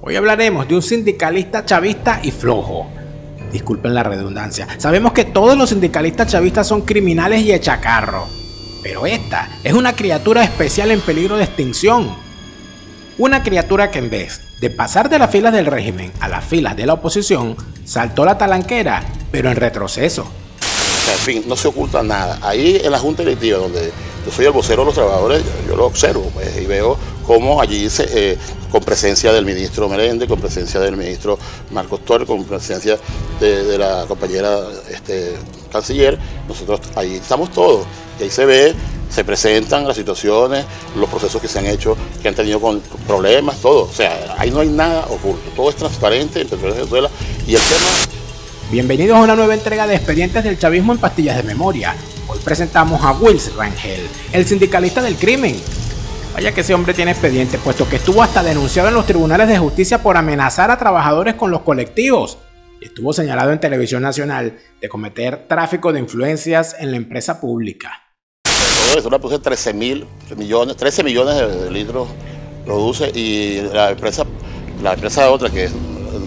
Hoy hablaremos de un sindicalista chavista y flojo. Disculpen la redundancia. Sabemos que todos los sindicalistas chavistas son criminales y echacarro, pero esta es una criatura especial en peligro de extinción. Una criatura que en vez de pasar de las filas del régimen a las filas de la oposición, saltó la talanquera, pero en retroceso. En fin, no se oculta nada. Ahí en la Junta Directiva, donde yo soy el vocero de los trabajadores, yo lo observo pues, y veo cómo allí con presencia del ministro Merende, con presencia del ministro Marcos Torres, con presencia de la compañera canciller, nosotros ahí estamos todos. Y ahí se ve, se presentan las situaciones, los procesos que se han hecho, que han tenido con problemas, todo. O sea, ahí no hay nada oculto, todo es transparente en Petróleos Venezuela. Y el tema... Bienvenidos a una nueva entrega de Expedientes del Chavismo en Pastillas de Memoria. Hoy presentamos a Wills Rangel, el sindicalista del crimen. Vaya que ese hombre tiene expediente, puesto que estuvo hasta denunciado en los tribunales de justicia por amenazar a trabajadores con los colectivos. Y estuvo señalado en Televisión Nacional de cometer tráfico de influencias en la empresa pública. Eso le puse 13 millones de litros produce, y la empresa otra que es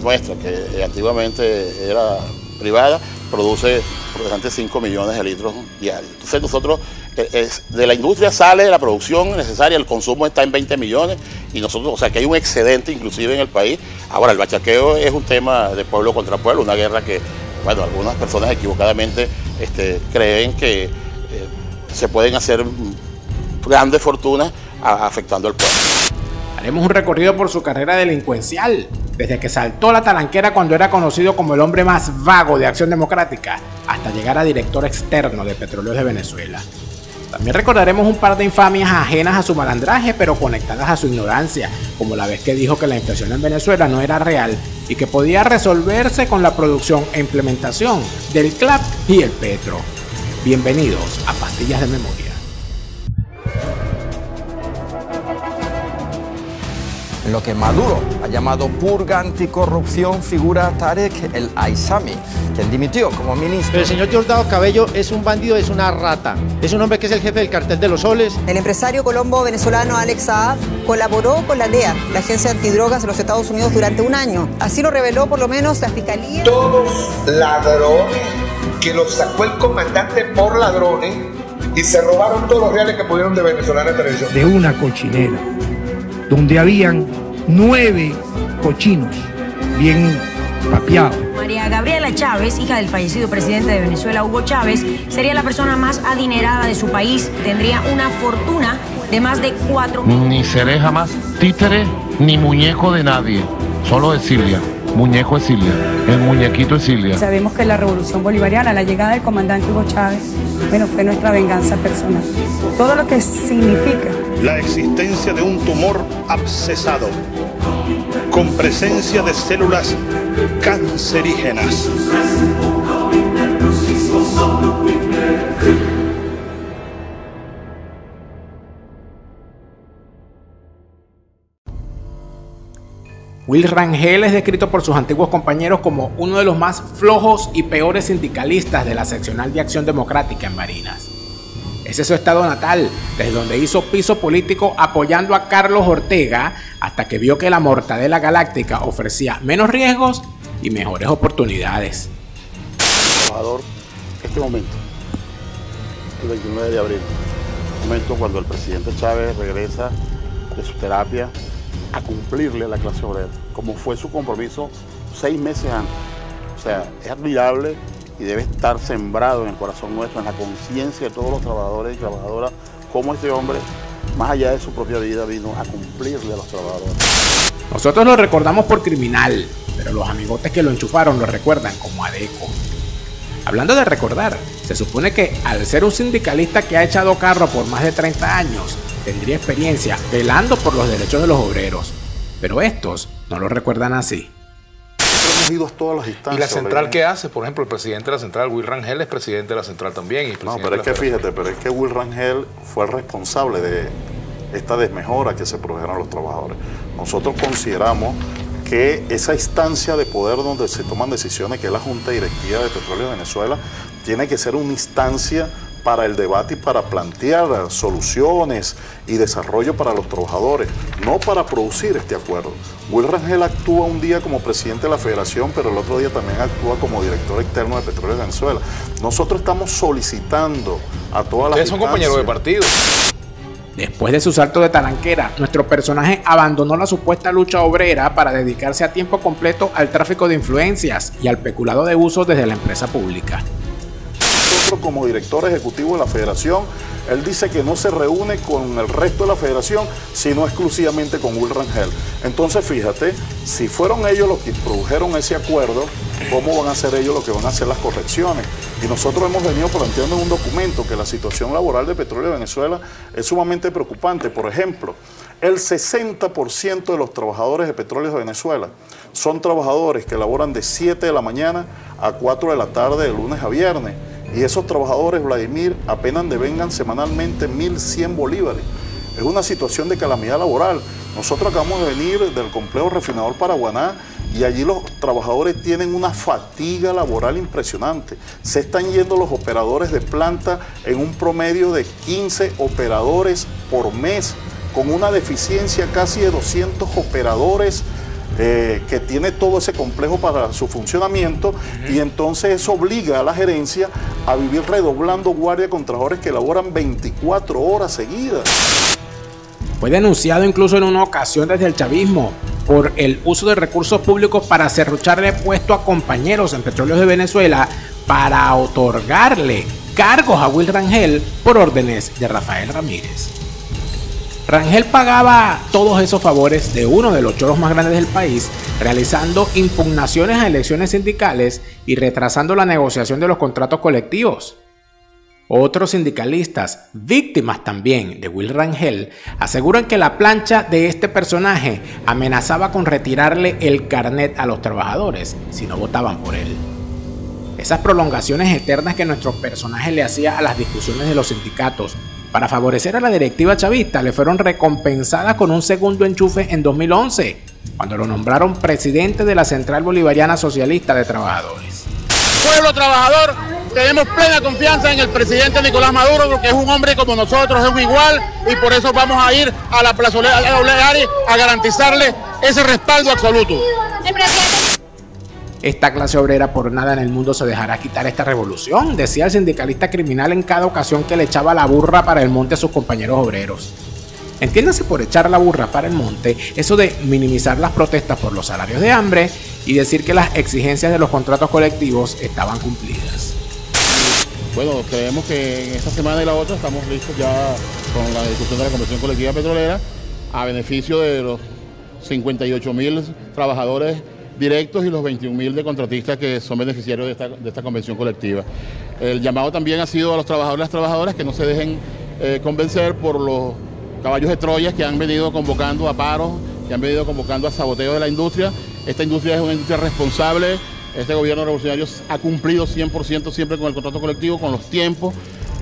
nuestra, que antiguamente era privada, produce antes 5 millones de litros diarios. Entonces nosotros, de la industria sale la producción necesaria, el consumo está en 20 millones y nosotros, o sea que hay un excedente inclusive en el país. Ahora el bachaqueo es un tema de pueblo contra pueblo, una guerra que, bueno, algunas personas equivocadamente creen que se pueden hacer grandes fortunas afectando al pueblo. Haremos un recorrido por su carrera delincuencial, desde que saltó la talanquera cuando era conocido como el hombre más vago de Acción Democrática, hasta llegar a director externo de Petróleos de Venezuela. También recordaremos un par de infamias ajenas a su malandraje, pero conectadas a su ignorancia, como la vez que dijo que la inflación en Venezuela no era real y que podía resolverse con la producción e implementación del CLAP y el Petro. Bienvenidos a Pastillas de Memoria. En lo que Maduro ha llamado purga anticorrupción, figura Tarek El Aissami, quien dimitió como ministro. Pero el señor Diosdado Cabello es un bandido, es una rata. Es un hombre que es el jefe del cartel de los soles. El empresario colombo-venezolano Alex Saab colaboró con la DEA, la agencia antidrogas de los Estados Unidos, durante un año. Así lo reveló por lo menos la Fiscalía. Todos ladrones que los sacó el comandante por ladrones y se robaron todos los reales que pudieron de Venezolana Televisión. De una cochinera, donde habían 9 cochinos bien papeados. María Gabriela Chávez, hija del fallecido presidente de Venezuela, Hugo Chávez, sería la persona más adinerada de su país. Tendría una fortuna de más de 4 millones. Ni seré jamás títere ni muñeco de nadie, solo de Silvia. Muñeco de Silvia, el muñequito de Silvia. Sabemos que la revolución bolivariana, la llegada del comandante Hugo Chávez, bueno, fue nuestra venganza personal. Todo lo que significa la existencia de un tumor abscesado con presencia de células cancerígenas. Wills Rangel es descrito por sus antiguos compañeros como uno de los más flojos y peores sindicalistas de la seccional de Acción Democrática en Barinas. Ese es su estado natal, desde donde hizo piso político apoyando a Carlos Ortega hasta que vio que la mortadela galáctica ofrecía menos riesgos y mejores oportunidades. Trabajador, este momento, el 29 de abril, momento cuando el presidente Chávez regresa de su terapia a cumplirle a la clase obrera, como fue su compromiso 6 meses antes. O sea, es admirable y debe estar sembrado en el corazón nuestro, en la conciencia de todos los trabajadores y trabajadoras, cómo este hombre, más allá de su propia vida, vino a cumplirle a los trabajadores. Nosotros lo recordamos por criminal, pero los amigotes que lo enchufaron lo recuerdan como adeco. Hablando de recordar, se supone que al ser un sindicalista que ha echado carro por más de 30 años, tendría experiencia velando por los derechos de los obreros, pero estos no lo recuerdan así. Hemos ido a todas las instancias. ¿Y la central qué hace? Por ejemplo, el presidente de la central, Wills Rangel, es presidente de la central también. No, pero es que fíjate, Wills Rangel fue el responsable de esta desmejora que se produjeron a los trabajadores. Nosotros consideramos que esa instancia de poder donde se toman decisiones, que es la Junta Directiva de Petróleos de Venezuela, tiene que ser una instancia para el debate y para plantear soluciones y desarrollo para los trabajadores, no para producir este acuerdo. Will Rangel actúa un día como presidente de la federación, pero el otro día también actúa como director externo de Petróleos de Venezuela. Nosotros estamos solicitando a todas las instancias... Ustedes son compañeros de partido. Después de su salto de talanquera, nuestro personaje abandonó la supuesta lucha obrera para dedicarse a tiempo completo al tráfico de influencias y al peculado de usos desde la empresa pública. Nosotros como director ejecutivo de la federación, él dice que no se reúne con el resto de la federación, sino exclusivamente con Will Rangel. Entonces fíjate, si fueron ellos los que produjeron ese acuerdo, ¿cómo van a ser ellos los que van a hacer las correcciones? Y nosotros hemos venido planteando en un documento que la situación laboral de Petróleo de Venezuela es sumamente preocupante. Por ejemplo, el 60% de los trabajadores de Petróleos de Venezuela son trabajadores que laboran de 7 de la mañana a 4 de la tarde de lunes a viernes. Y esos trabajadores, Vladimir, apenas devengan semanalmente 1.100 bolívares. Es una situación de calamidad laboral. Nosotros acabamos de venir del complejo refinador Paraguaná y allí los trabajadores tienen una fatiga laboral impresionante. Se están yendo los operadores de planta en un promedio de 15 operadores por mes, con una deficiencia casi de 200 operadores que tiene todo ese complejo para su funcionamiento, y entonces eso obliga a la gerencia a vivir redoblando guardia con trabajadores que laboran 24 horas seguidas. Fue denunciado incluso en una ocasión desde el chavismo por el uso de recursos públicos para serrucharle puesto a compañeros en Petróleos de Venezuela para otorgarle cargos a Will Rangel por órdenes de Rafael Ramírez. Rangel pagaba todos esos favores de uno de los choros más grandes del país, realizando impugnaciones a elecciones sindicales y retrasando la negociación de los contratos colectivos. Otros sindicalistas, víctimas también de Will Rangel, aseguran que la plancha de este personaje amenazaba con retirarle el carnet a los trabajadores si no votaban por él. Esas prolongaciones eternas que nuestro personaje le hacía a las discusiones de los sindicatos para favorecer a la directiva chavista le fueron recompensadas con un segundo enchufe en 2011, cuando lo nombraron presidente de la Central Bolivariana Socialista de Trabajadores. Pueblo trabajador, tenemos plena confianza en el presidente Nicolás Maduro, porque es un hombre como nosotros, es un igual, y por eso vamos a ir a la plazoleta a garantizarle ese respaldo absoluto. Esta clase obrera por nada en el mundo se dejará quitar esta revolución, decía el sindicalista criminal en cada ocasión que le echaba la burra para el monte a sus compañeros obreros. Entiéndase por echar la burra para el monte eso de minimizar las protestas por los salarios de hambre y decir que las exigencias de los contratos colectivos estaban cumplidas. Bueno, creemos que en esta semana y la otra estamos listos ya con la discusión de la Convención Colectiva Petrolera a beneficio de los 58.000 trabajadores directos y los 21.000 de contratistas que son beneficiarios de esta convención colectiva. El llamado también ha sido a los trabajadores y las trabajadoras que no se dejen convencer por los caballos de Troya que han venido convocando a paros, que han venido convocando a saboteo de la industria. Esta industria es una industria responsable. Este gobierno revolucionario ha cumplido 100% siempre con el contrato colectivo, con los tiempos.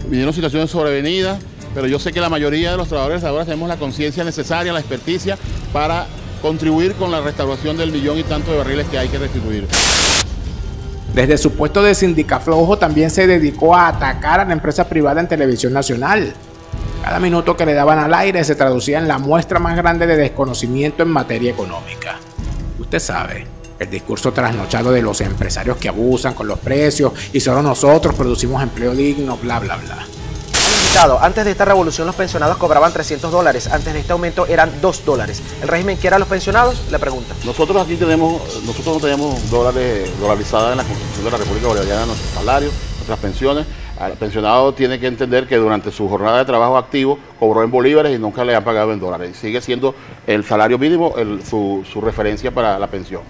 Vinieron situaciones sobrevenidas, pero yo sé que la mayoría de los trabajadores y trabajadoras tenemos la conciencia necesaria, la experticia para contribuir con la restauración del 1.000.000 y tanto de barriles que hay que restituir. Desde su puesto de sindicaflojo también se dedicó a atacar a la empresa privada en televisión nacional. Cada minuto que le daban al aire se traducía en la muestra más grande de desconocimiento en materia económica. Usted sabe, el discurso trasnochado de los empresarios que abusan con los precios y solo nosotros producimos empleo digno, bla bla bla. Antes de esta revolución los pensionados cobraban $300, antes de este aumento eran $2. ¿El régimen quiere a los pensionados? Le pregunta. Nosotros aquí nosotros no tenemos dólares dolarizados en la Constitución de la República Bolivariana, nuestros salarios, nuestras pensiones. El pensionado tiene que entender que durante su jornada de trabajo activo cobró en bolívares y nunca le han pagado en dólares. Sigue siendo el salario mínimo su referencia para la pensión.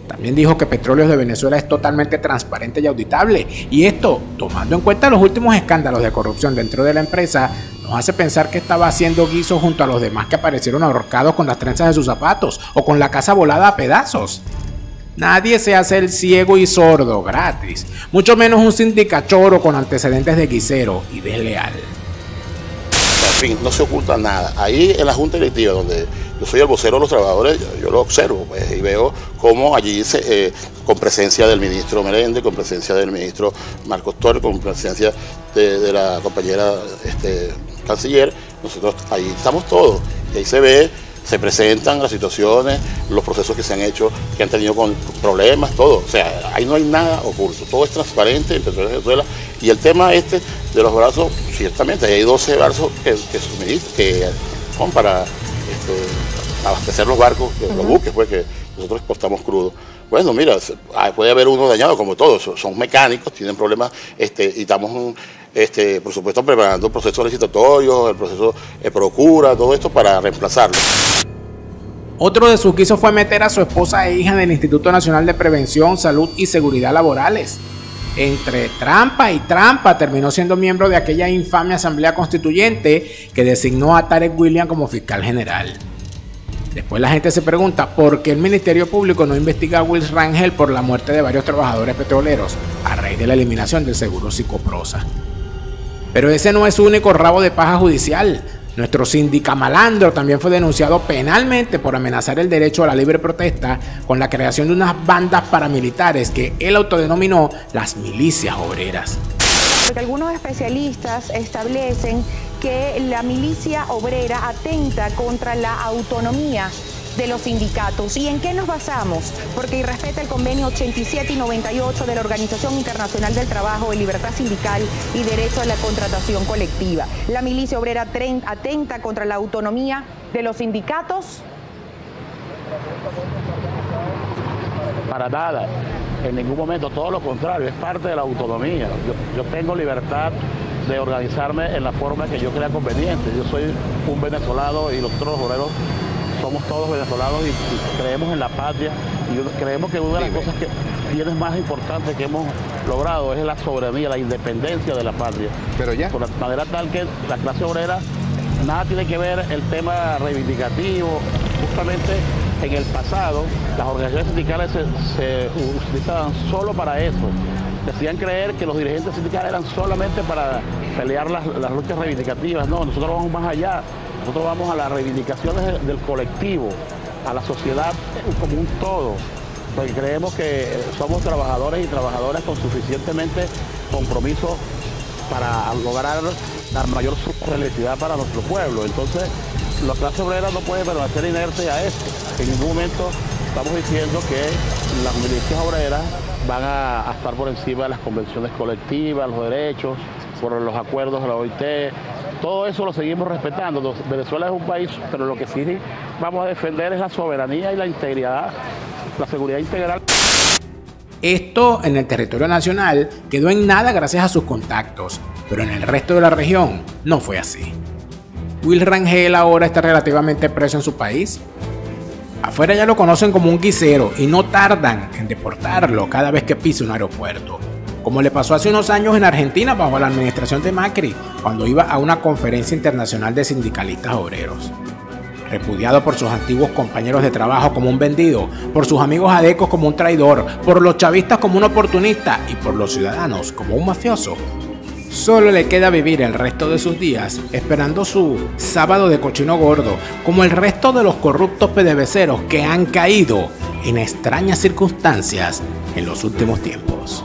También dijo que Petróleos de Venezuela es totalmente transparente y auditable, y esto, tomando en cuenta los últimos escándalos de corrupción dentro de la empresa, nos hace pensar que estaba haciendo guiso junto a los demás que aparecieron ahorcados con las trenzas de sus zapatos o con la casa volada a pedazos. Nadie se hace el ciego y sordo gratis, mucho menos un sindicachoro con antecedentes de guisero y desleal. En fin, no se oculta nada. Ahí en la Junta Directiva, donde yo soy el vocero de los trabajadores, yo lo observo pues, y veo cómo allí con presencia del ministro Merende, con presencia del ministro Marcos Torres, con presencia de la compañera canciller. Nosotros ahí estamos todos, y ahí se ve, se presentan las situaciones, los procesos que se han hecho, que han tenido con problemas, todo. O sea, ahí no hay nada oculto, todo es transparente en Petróleos de Venezuela. Y el tema de los brazos, ciertamente, hay 12 brazos que son para abastecer los barcos, los buques, pues, que nosotros exportamos crudo. Bueno, mira, puede haber uno dañado, como todos, son mecánicos, tienen problemas, y estamos, por supuesto, preparando procesos licitatorios, el proceso de procura, todo esto para reemplazarlo. Otro de sus quisos fue meter a su esposa e hija en el Instituto Nacional de Prevención, Salud y Seguridad Laborales. Entre trampa y trampa terminó siendo miembro de aquella infame Asamblea Constituyente que designó a Tarek William como fiscal general. Después la gente se pregunta por qué el Ministerio Público no investiga a Will Rangel por la muerte de varios trabajadores petroleros a raíz de la eliminación del seguro Psicoprosa. Pero ese no es su único rabo de paja judicial. Nuestro sindicamalandro también fue denunciado penalmente por amenazar el derecho a la libre protesta con la creación de unas bandas paramilitares que él autodenominó las milicias obreras. Porque algunos especialistas establecen que la milicia obrera atenta contra la autonomía de los sindicatos. ¿Y en qué nos basamos? Porque irrespeta el convenio 87 y 98 de la Organización Internacional del Trabajo de Libertad Sindical y Derecho a la Contratación Colectiva. La milicia obrera atenta contra la autonomía de los sindicatos. Para nada, en ningún momento, todo lo contrario, es parte de la autonomía. Yo tengo libertad de organizarme en la forma que yo crea conveniente. Yo soy un venezolano y los otros obreros somos todos venezolanos y creemos en la patria. Y creemos que una de las cosas que tienes más importantes que hemos logrado es la soberanía, la independencia de la patria. Pero ya. Por la manera tal que la clase obrera nada tiene que ver el tema reivindicativo. Justamente en el pasado las organizaciones sindicales se utilizaban solo para eso. Decían creer que los dirigentes sindicales eran solamente para pelear las luchas reivindicativas. No, nosotros vamos más allá. Nosotros vamos a las reivindicaciones del colectivo, a la sociedad como un todo, porque creemos que somos trabajadores y trabajadoras con suficientemente compromiso para lograr la mayor felicidad para nuestro pueblo. Entonces, la clase obrera no puede permanecer inerte a esto. En ningún momento estamos diciendo que las milicias obreras van a estar por encima de las convenciones colectivas, los derechos, por los acuerdos de la OIT. Todo eso lo seguimos respetando. Venezuela es un país, pero lo que sí vamos a defender es la soberanía y la integridad, la seguridad integral. Esto en el territorio nacional quedó en nada gracias a sus contactos, pero en el resto de la región no fue así. Will Rangel ahora está relativamente preso en su país. Afuera ya lo conocen como un guisero y no tardan en deportarlo cada vez que pisa un aeropuerto, como le pasó hace unos años en Argentina bajo la administración de Macri, cuando iba a una conferencia internacional de sindicalistas obreros. Repudiado por sus antiguos compañeros de trabajo como un vendido, por sus amigos adecos como un traidor, por los chavistas como un oportunista y por los ciudadanos como un mafioso, solo le queda vivir el resto de sus días esperando su sábado de cochino gordo, como el resto de los corruptos PDVSeros que han caído en extrañas circunstancias en los últimos tiempos.